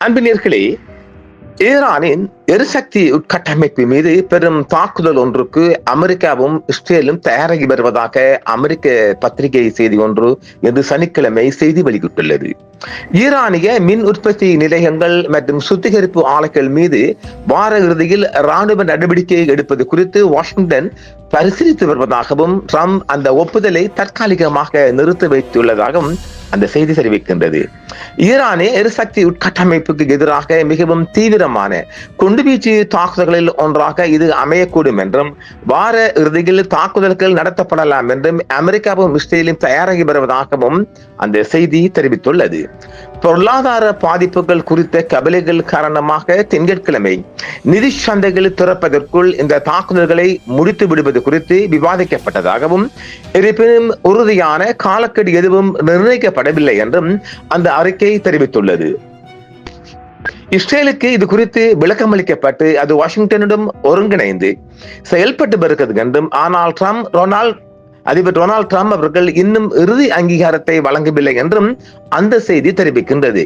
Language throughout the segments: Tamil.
அன்பினர்களே, ஈரானின் எரிசக்தி உட்கட்டமைப்பு மீது பெரும் தாக்குதல் ஒன்றுக்கு அமெரிக்காவும் இஸ்ரேலும் தயாராகி வருவதாக அமெரிக்க பத்திரிகை செய்தி ஒன்று இன்று சனிக்கிழமை செய்தி வெளியிட்டுள்ளது. ஈரானிய மின் உற்பத்தி நிலையங்கள் மற்றும் சுத்திகரிப்பு ஆலைகள் மீது வார இறுதியில் ராணுவ நடவடிக்கை எடுப்பது குறித்து வாஷிங்டன் பரிசீலித்து வருவதாகவும் ட்ரம்ப் அந்த ஒப்புதலை தற்காலிகமாக நிறுத்தி வைத்துள்ளதாகவும் அந்த செய்தி தெரிவிக்கின்றது. ஈரானிய எரிசக்தி உட்கட்டமைப்புக்கு எதிராக மிகவும் தீவிரமான குண்டுவீச்சு தாக்குதல்களில் ஒன்றாக இது அமையக்கூடும் என்றும் வார இறுதியில் தாக்குதல்கள் நடத்தப்படலாம் என்றும் அமெரிக்காவும் இஸ்ரேலும் தயாராகி வருவதாகவும் அந்த செய்தி தெரிவித்துள்ளது. பொருளாதார பாதிப்புகள் குறித்த கவலைகள் காரணமாக திங்கட்கிழமை நிதி சந்தைகளை திறப்பதற்குள் இந்த தாக்குதல்களை முடித்து விடுவது குறித்து விவாதிக்கப்பட்டதாகவும் இருப்பினும் உறுதியான காலக்கெடு எதுவும் நிர்ணயிக்கப்படவில்லை என்றும் அந்த அறிக்கை தெரிவித்துள்ளது. இஸ்ரேலுக்கு இது குறித்து விளக்கமளிக்கப்பட்டு அது வாஷிங்டனுடன் ஒருங்கிணைந்து செயல்பட்டு வருகிறது என்றும், ஆனால் அதிபர் டொனால்ட் ட்ரம்ப் அவர்கள் இன்னும் இறுதி அங்கீகாரத்தை வழங்கவில்லை என்றும் அந்த செய்தி தெரிவிக்கின்றது.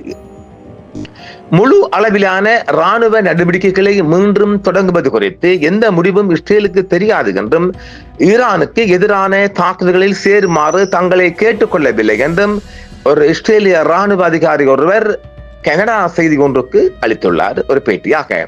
முழு அளவிலான ராணுவ நடவடிக்கைகளை மீண்டும் தொடங்குவது குறித்து எந்த முடிவும் இஸ்ரேலுக்கு தெரியாது என்றும், ஈரானுக்கு எதிரான தாக்குதல்களில் சேருமாறு தங்களை கேட்டுக்கொள்ளவில்லை என்றும் ஒரு இஸ்ரேலிய ராணுவ அதிகாரி ஒருவர் கனடா செய்தி ஒன்றுக்கு அளித்துள்ளார் ஒரு பேட்டியாக.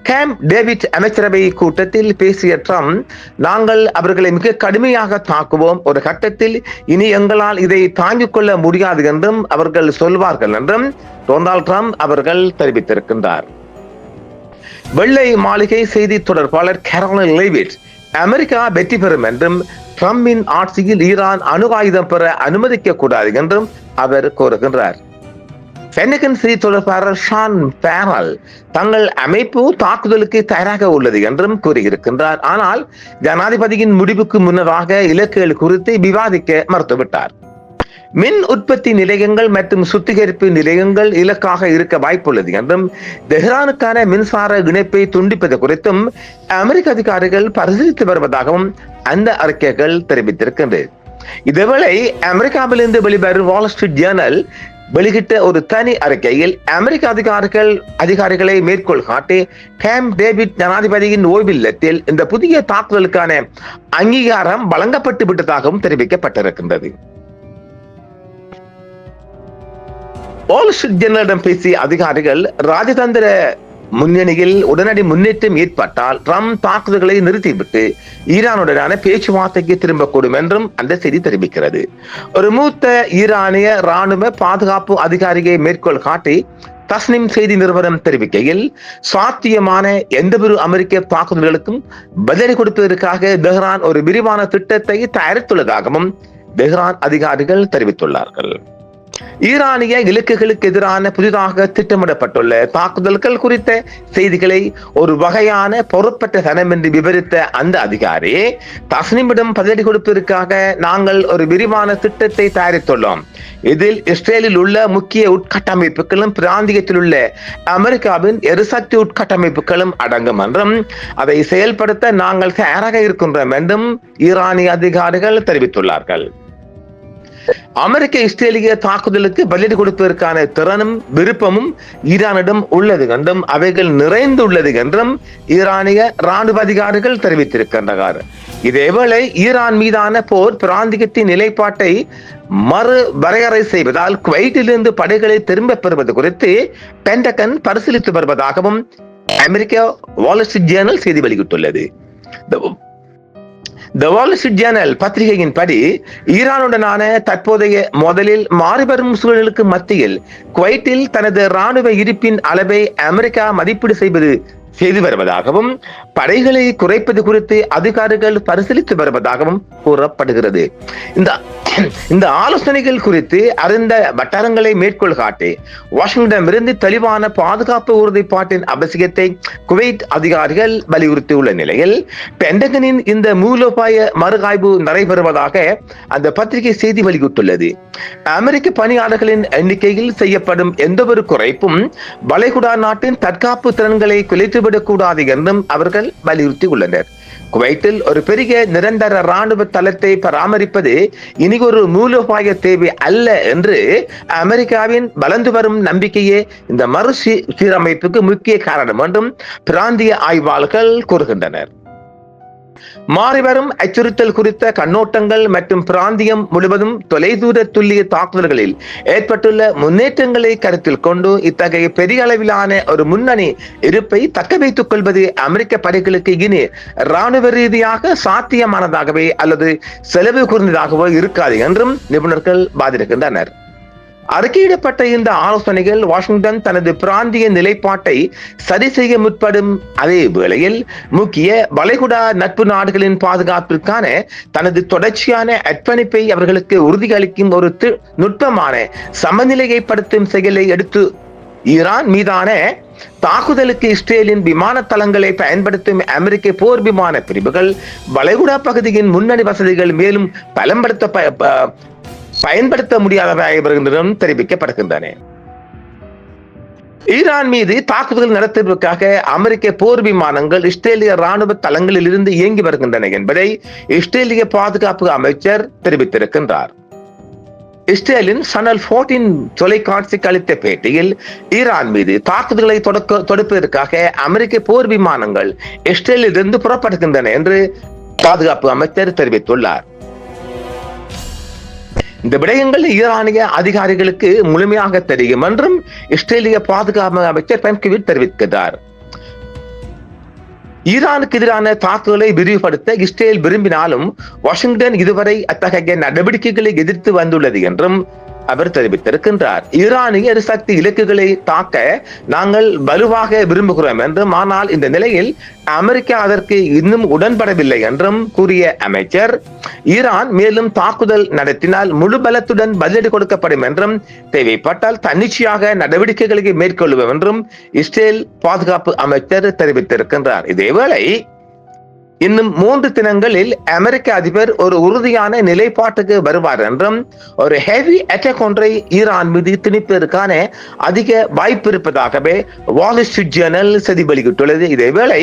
கேம்ப் டேவிட் அமைச்சரவை கூட்டத்தில் பேசிய ட்ரம்ப், நாங்கள் அவர்களை மிக கடுமையாக தாக்குவோம், ஒரு கட்டத்தில் இனி எங்களால் இதை தாங்கிக் கொள்ள முடியாது என்றும் அவர்கள் சொல்வார்கள் என்றும் டொனால்ட் ட்ரம்ப் அவர்கள் தெரிவித்திருக்கின்றார். வெள்ளை மாளிகை செய்தி தொடர்பாளர் கேரோலின் லெவிட், அமெரிக்கா வெற்றி பெறும் என்றும் ட்ரம்பின் ஆட்சியில் ஈரான் அணு ஆயுதம் பெற அனுமதிக்க கூடாது என்றும் அவர் கூறுகின்றார். பென்டகன் செய்தி தொடர்பாளர் ஷான் பேரல், தங்கள் அமைப்பு தாக்குதலுக்கு தயாராக உள்ளது என்றும் கூறியிருக்கின்றார். ஆனால் ஜனாதிபதியின் முடிவுக்கு முன்னதாக இலக்குகள் குறித்து விவாதிக்க மறுத்துவிட்டார். மின் உற்பத்தி நிலையங்கள் மற்றும் சுத்திகரிப்பு நிலையங்கள் இலக்காக இருக்க வாய்ப்புள்ளது என்றும், தெஹ்ரானுக்கான மின்சார இணைப்பை துண்டிப்பது குறித்தும் அமெரிக்க அதிகாரிகள் பரிசீலித்து வருவதாகவும் அந்த அறிக்கைகள் தெரிவித்திருக்கின்றது. இதேவேளை அமெரிக்காவிலிருந்து வெளிவரும் வால் ஸ்ட்ரீட் ஜேர்னல் வெளியிட்ட ஒரு தனி அறிக்கையில் அமெரிக்க அதிகாரிகளை மேற்கோள் காட்டி கேம்ப் டேவிட் ஜனாதிபதியின் ஓய்வில்லத்தில் இந்த புதிய தாக்குதலுக்கான அங்கீகாரம் வழங்கப்பட்டு விட்டதாகவும் தெரிவிக்கப்பட்டிருக்கின்றது. வால் ஸ்ட்ரீட் ஜேர்னலிடம் பேசிய அதிகாரிகள், ராஜதந்திர முன்னணியில் உடனடி முன்னேற்றம் ஏற்பட்டால் ட்ரம்ப் தாக்குதல்களை நிறுத்திவிட்டு ஈரானுடனான பேச்சுவார்த்தைக்கு திரும்பக்கூடும் என்றும் அந்த செய்தி தெரிவிக்கிறது. ஒரு மூத்த ஈரானிய ராணுவ பாதுகாப்பு அதிகாரியை மேற்கோள் காட்டி தஸ்னிம் செய்தி நிறுவனம் தெரிவிக்கையில், சாத்தியமான எந்தவொரு அமெரிக்க தாக்குதல்களுக்கும் பதிலடி கொடுப்பதற்காக தெஹ்ரான் ஒரு விரிவான திட்டத்தை தயாரித்துள்ளதாகவும் தெஹ்ரான் அதிகாரிகள் தெரிவித்துள்ளார்கள். ஈரானிய இலக்குகளுக்கு எதிரான புதிதாக திட்டமிடப்பட்டுள்ள தாக்குதல்கள் குறித்த செய்திகளை ஒரு வகையான பொறுப்பற்ற தனம் என்று விவரித்த அந்த அதிகாரி, தஸ்னிமிடம் பதிலடி கொடுப்பதற்காக நாங்கள் ஒரு விரிவான திட்டத்தை தயாரித்துள்ளோம். இதில் இஸ்ரேலில் உள்ள முக்கிய உட்கட்டமைப்புகளும் பிராந்தியத்தில் உள்ள அமெரிக்காவின் எரிசக்தி உட்கட்டமைப்புகளும் அடங்கும் என்றும், அதை செயல்படுத்த நாங்கள் தயாராக இருக்கின்றோம் என்றும் ஈரானிய அதிகாரிகள் தெரிவித்துள்ளார்கள். அமெரிக்க இஸ்ரேலிய தாக்குதலுக்கு பதிலடி கொடுப்பதற்கான திறனும் விருப்பமும் ஈரானிடம் உள்ளது என்றும் அவைகள் நிறைந்துள்ளது என்றும் ஈரானிய ராணுவ அதிகாரிகள் தெரிவித்திருக்கின்றனர். இதேவேளை ஈரான் மீதான போர் பிராந்தியத்தின் நிலைப்பாட்டை மறு வரையறை செய்வதால் குவைட்டிலிருந்து படைகளை திரும்ப பெறுவது குறித்து பென்டகன் பரிசீலித்து வருவதாகவும் அமெரிக்க வால் ஸ்ட்ரீட் ஜேர்னல் செய்தி வெளியிட்டுள்ளது. தி வால் ஸ்ட்ரீட் ஜேர்னல் பத்திரிகையின் படி, ஈரானுடனான தற்போதைய மோதலில் மாறிவரும் சூழலுக்கு மத்தியில் குவைட்டில் தனது ராணுவ இருப்பின் அளவை அமெரிக்கா மதிப்பீடு செய்து வருவதாகவும் படைகளை குறைப்பது குறித்து அதிகாரிகள் பரிசீலித்து வருவதாகவும் கூறப்படுகிறது. இந்த ஆலோசனைகள் குறித்து அறிந்த வட்டாரங்களை மேற்கோள் காட்டி வாஷிங்டனிலிருந்து தெளிவான பாதுகாப்பு உறுதிப்பாட்டின் அவசியத்தை குவைட் அதிகாரிகள் வலியுறுத்தியுள்ள நிலையில் பென்டகனின் இந்த மூலோபாய மறுஆய்வு நடைபெறுவதாக அந்த பத்திரிகை செய்தி வெளியிட்டுள்ளது. அமெரிக்க பணியாளர்களின் எண்ணிக்கையில் செய்யப்படும் எந்தவொரு குறைப்பும் வளைகுடா நாட்டின் தற்காப்பு திறன்களை குலைத்துவிடக் கூடாது என்றும் அவர்கள் வலியுறுத்தி உள்ளனர். குவைத்தில் ஒரு பெரிய நிரந்தர ராணுவ தளத்தை பராமரிப்பது இனி ஒரு மூலோபாய தேவை அல்ல என்று அமெரிக்காவின் வளர்ந்து வரும் நம்பிக்கையே இந்த மறுசீரமைப்புக்கு முக்கிய காரணம் என்றும் பிராந்திய ஆய்வாளர்கள் கூறுகின்றனர். மாறிவரும் அச்சுறுத்தல் குறித்த கண்ணோட்டங்கள் மற்றும் பிராந்தியம் முழுவதும் தொலைதூர துல்லிய தாக்குதல்களில் ஏற்பட்டுள்ள முன்னேற்றங்களை கருத்தில் கொண்டு இத்தகைய பெரிய அளவிலான ஒரு முன்னணி இருப்பை தக்க வைத்துக் கொள்வது அமெரிக்க படைகளுக்கு இனி ராணுவ ரீதியாக சாத்தியமானதாகவே அல்லது செலவு குறைந்ததாகவோ இருக்காது என்றும் நிபுணர்கள் வாதிடுகின்றனர். அறிக்கையிடப்பட்ட இந்த ஆலோசனைகள் வாஷிங்டன் தனது பிராந்திய நிலைப்பாட்டை சரி செய்ய முற்படும் அதே வேளையில் முக்கிய வளைகுடா நட்பு நாடுகளின் பாதுகாப்பிற்கான தனது தொடர்ச்சியான அர்ப்பணிப்பை அவர்களுக்கு உறுதியளிக்கும் ஒரு நுட்பமான சமநிலையைப்படுத்தும் செயலை எடுத்து ஈரான் மீதான தாக்குதலுக்கு இஸ்ரேலின் விமான தளங்களை பயன்படுத்தும் அமெரிக்க போர் விமான பிரிவுகள் வளைகுடா பகுதியின் முன்னணி வசதிகள் மேலும் பயன்படுத்த முடியாததாக வருகின்றன தெரிவிக்கப்படுகின்றன. ஈரான் மீது தாக்குதல் நடத்துவதற்காக அமெரிக்க போர் விமானங்கள் இஸ்ரேலிய ராணுவ தளங்களில் இருந்து இயங்கி வருகின்றன என்பதை இஸ்ரேலிய பாதுகாப்பு அமைச்சர் தெரிவித்திருக்கின்றார். இஸ்ரேலின் சனல் 14 தொலைக்காட்சிக்கு அளித்த பேட்டியில் ஈரான் மீது தாக்குதல்களை தொடுப்பதற்காக அமெரிக்க போர் விமானங்கள் இஸ்ரேலில் இருந்து புறப்படுகின்றன என்று பாதுகாப்பு அமைச்சர் தெரிவித்துள்ளார். இந்த விடயங்கள் ஈரானிய அதிகாரிகளுக்கு முழுமையாக தெரியும் என்றும் இஸ்ரேலிய பாதுகாப்பு அமைச்சர் பென்கிவிட் தெரிவிக்கிறார். ஈரானுக்கு எதிரான தாக்குதலை விரிவுபடுத்த இஸ்ரேல் விரும்பினாலும் வாஷிங்டன் இதுவரை அத்தகைய நடவடிக்கைகளை எதிர்த்து வந்துள்ளது என்றும் அவர் தெரிவித்திருக்கின்றார். ஈரானிய எரிசக்தி இலக்குகளை தாக்க நாங்கள் வலுவாக விரும்புகிறோம் என்றும், ஆனால் இந்த நிலையில் அமெரிக்கா அதற்கு இன்னும் உடன்படவில்லை என்றும் கூறிய அமைச்சர், ஈரான் மேலும் தாக்குதல் நடத்தினால் முழு பலத்துடன் பதிலடி கொடுக்கப்படும் என்றும், தேவைப்பட்டால் தன்னிச்சையாக நடவடிக்கைகளை மேற்கொள்வோம் என்றும் இஸ்ரேல் பாதுகாப்பு அமைச்சர் தெரிவித்திருக்கின்றார். இதேவேளை இன்னும் 3 தினங்களில் அமெரிக்க அதிபர் ஒரு உறுதியான நிலைப்பாட்டுக்கு வருவார் என்றும், ஒரு ஹெவி அட்டாக் ஒன்றை ஈரான் மீது திணிப்பதற்கான அதிக வாய்ப்பு இருப்பதாகவே வால் ஸ்ட்ரீட் ஜர்னல் செய்தி வெளியிட்டுள்ளது. இதேவேளை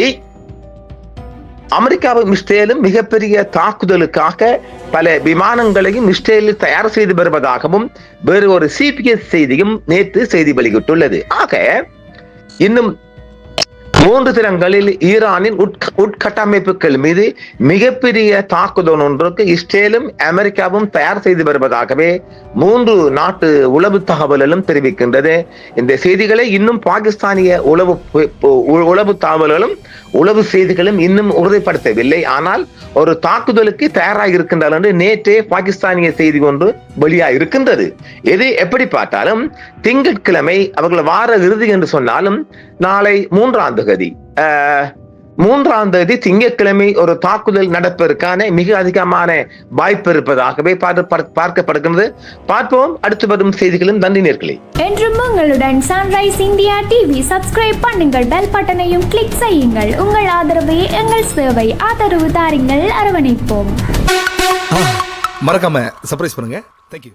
அமெரிக்காவும் இஸ்ரேலும் மிகப்பெரிய தாக்குதலுக்காக பல விமானங்களையும் இஸ்ரேலில் தயார் செய்து வருவதாகவும் வேறு ஒரு சிபிஎஸ் செய்தியும் நேற்று செய்தி வெளியிட்டுள்ளது. ஆக இன்னும் 3 தினங்களில் ஈரானின் உட்கட்டமைப்புகள் மீது மிகப்பெரிய தாக்குதல் ஒன்றுக்கு இஸ்ரேலும் அமெரிக்காவும் தயார் செய்து வருவதாகவே 3 நாட்டு உளவு தகவல்களும் தெரிவிக்கின்றது. இந்த செய்திகளை இன்னும் பாகிஸ்தானிய உளவு தகவல்களும் உளவு செய்திகளும் இன்னும் உறுதிப்படுத்தவில்லை. ஆனால் ஒரு தாக்குதலுக்கு தயாராக இருக்கின்றனர் என்று நேற்றே பாகிஸ்தானிய செய்தி ஒன்று வெளியாக இருக்கின்றது. எது எப்படி பார்த்தாலும் திங்கட்கிழமை அவர்கள் வார இறுதி என்று சொன்னாலும் நாளை 3ஆம் தேதி திங்கட்கிழமை ஒரு தாக்குதல் நடப்பதற்கான மிக அதிகமான வாய்ப்பு இருப்பதாகவே பார்க்கப்படுகிறது. பார்ப்போம் அடுத்து வரும் செய்திகளும். நன்றி நேயர்களே. என்றும் உங்களுடன் சன்ரைஸ் இந்தியா டிவி சப்ஸ்கிரைப் பண்ணுங்கள், பெல் பட்டனையும் கிளிக் செய்யுங்கள். உங்கள் ஆதரவே எங்கள் சேவை. ஆதரவு தாருங்கள், அரவணைப்போம். மறக்காம சர்ப்ரைஸ் பண்ணுங்க. தேங்க்யூ.